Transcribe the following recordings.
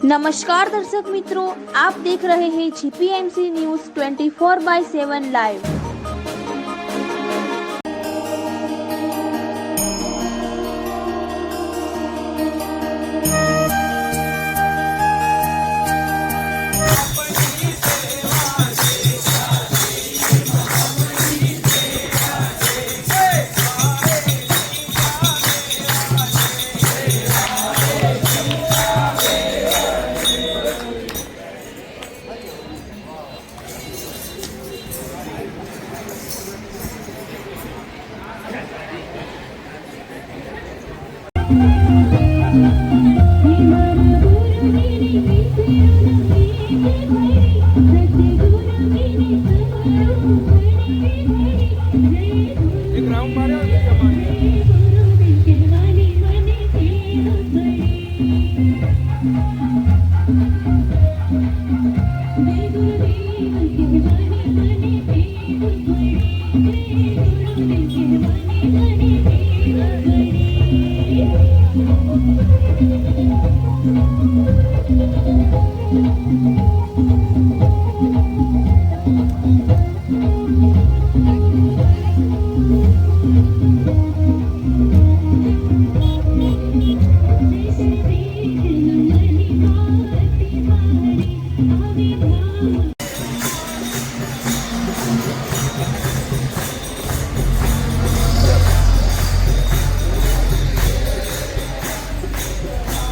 नमस्कार दर्शक मित्रों, आप देख रहे हैं जीपीएमसी न्यूज 24/7 लाइव।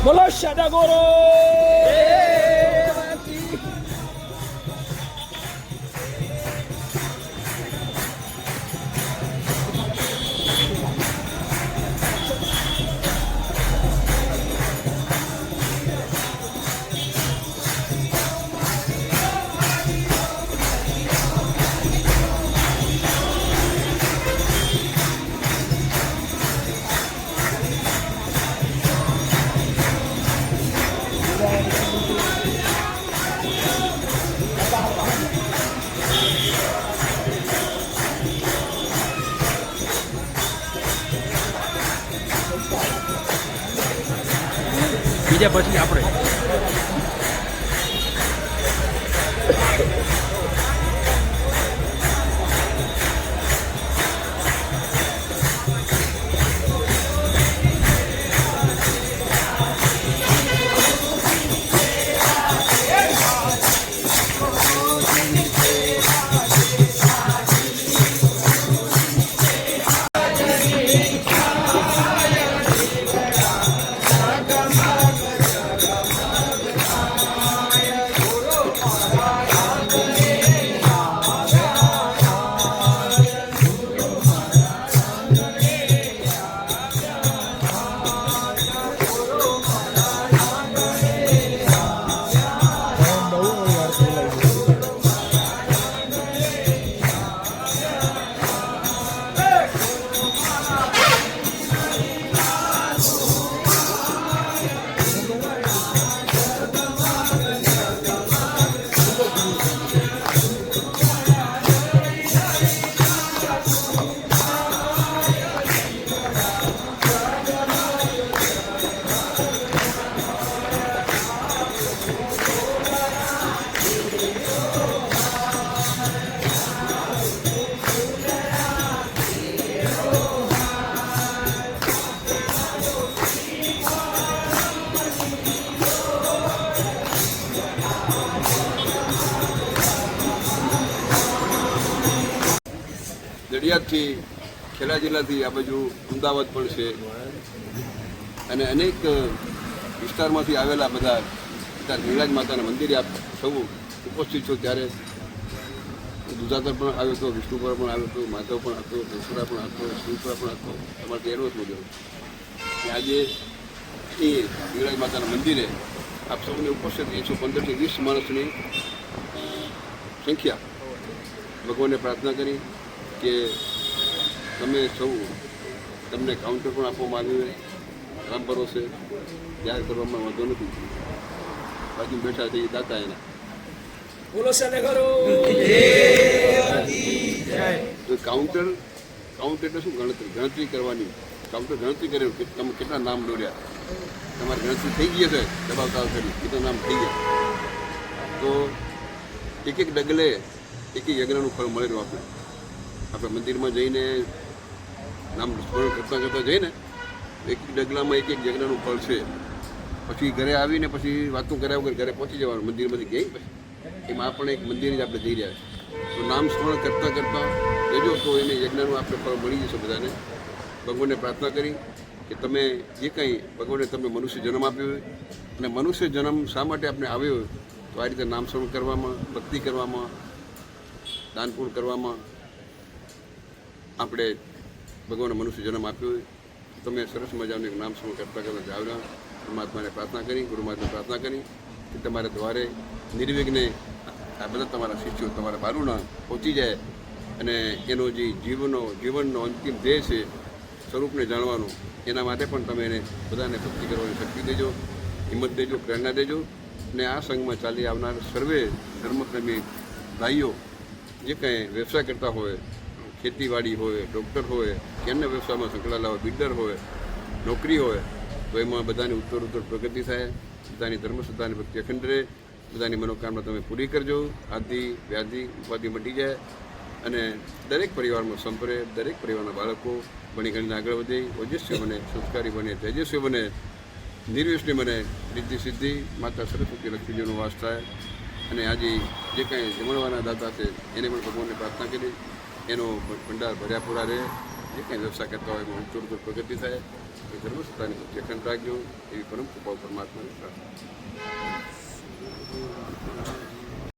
बोलो सदागुरु બીજા પછી આપણે નડિયાદથી ખેડા જિલ્લાથી આ બાજુ અમદાવાદ પણ છે અને અનેક વિસ્તારમાંથી આવેલા બધા ત્યાં નીલાજ માતાના મંદિરે આપ સૌ ઉપસ્થિત છો. ત્યારે દુધાતર પણ આવ્યો હતો, વિષ્ણુપુરા પણ આવ્યો હતો, માધવ પણ હતો, દસરા પણ હતો, શિવપુરા પણ હતો. તમારે એનો જ મુજબ આજે એ નીલાજ માતાના મંદિરે આપ સૌને ઉપસ્થિત 115 થી 20 માણસની સંખ્યા ભગવાનને પ્રાર્થના કરી કે તમે સૌ તમને કાઉન્ટર પણ આપવામાં આવ્યું રામ ભરોસે જાહેર કરવામાં વાંધો નથી. બાજુ બેઠા છે એ દાતા એના બોલો સદાગુરુ કાઉન્ટર એટલે શું? ગણતરી કરવાની કાઉન્ટર ગણતરી કર્યું કે તમે કેટલા નામ દોર્યા, તમારી ગણતરી થઈ ગઈ છે દબાવતા કરી કેટલા નામ થઈ ગયા. તો એક એક ડગલે એક એક યજ્ઞનું ફળ મળેલું આપણે મંદિરમાં જઈને નામ સ્મરણ કરતા જઈને એક એક ડગલામાં એક એક યજ્ઞનું ફળ છે. પછી ઘરે આવીને પછી વાતું કર્યા વગર ઘરે પહોંચી જવાનું મંદિરમાંથી ગઈ પછી એમાં પણ એક મંદિર જ આપણે જઈ રહ્યા છીએ. તો નામ સ્મરણ કરતાં જજો તો એને યજ્ઞનું આપણે ફળ મળી જશે બધાને. ભગવાનને પ્રાર્થના કરી કે તમે જે કંઈ ભગવાને તમને મનુષ્ય જન્મ આપ્યો હોય અને મનુષ્ય જન્મ શા માટે આપણે આવ્યો હોય તો આ રીતે નામ સ્મરણ કરવામાં, ભક્તિ કરવામાં, દાનપૂર્ણ કરવામાં આપણે ભગવાને મનુષ્ય જન્મ આપ્યો હોય. તમે સરસ મજાનું એક નામ સ્મરણ કરતાં જાવના પરમાત્માને પ્રાર્થના કરી, ગુરુ મહારાજને પ્રાર્થના કરી કે તમારા દ્વારે નિર્વિઘ્ને આ બધા તમારા શિષ્યો તમારા બાલુના પહોંચી જાય અને એનો જે જીવનનો અંતિમ ધ્યેય છે સ્વરૂપને જાણવાનું, એના માટે પણ તમે એને બધાને ભક્તિ કરવાની શક્તિ દેજો, હિંમત દેજો, પ્રેરણા દેજો. અને આ સંઘમાં ચાલી આવનાર સર્વે ધર્મપ્રેમી ભાઈઓ જે કંઈ વ્યવસાય કરતા હોય, ખેતીવાડી હોય, ડૉક્ટર હોય કે અન્ય વ્યવસાયમાં સંકળાયેલા હોય, બિલ્ડર હોય, નોકરી હોય, તો એમાં બધાની ઉત્તર પ્રગતિ થાય, બધાની ધર્મશ્રદ્ધાની ભક્તિ અખંડ રહે, બધાની મનોકામના તમે પૂરી કરજો, આદિ વ્યાધિ ઉપાધિ મટી જાય અને દરેક પરિવારમાં સંપરે, દરેક પરિવારના બાળકો ભણી ગણીને આગળ વધે, ઓજસ્વી બને, સંસ્કારી બને, તેજસ્વી બને, નિર્વ્યસની બને, રિદ્ધિ સિદ્ધિ માતા સરસ્વતી લક્ષ્મીજીનો વાસ થાય. અને આજે જે કાંઈ જમણવાના દાતા છે એને પણ ભગવાનને પ્રાર્થના કરી એનો ભંડાર ભર્યા પૂરા રહે, જે કાંઈ વ્યવસાય કરતા હોય એમાં ઉત્તર પ્રગતિ થાય, એ ધર્મસત્તાની ભક્તિ અખંડ રાખજો એવી પરમ કૃપા પરમાત્માની પ્રાર્થના.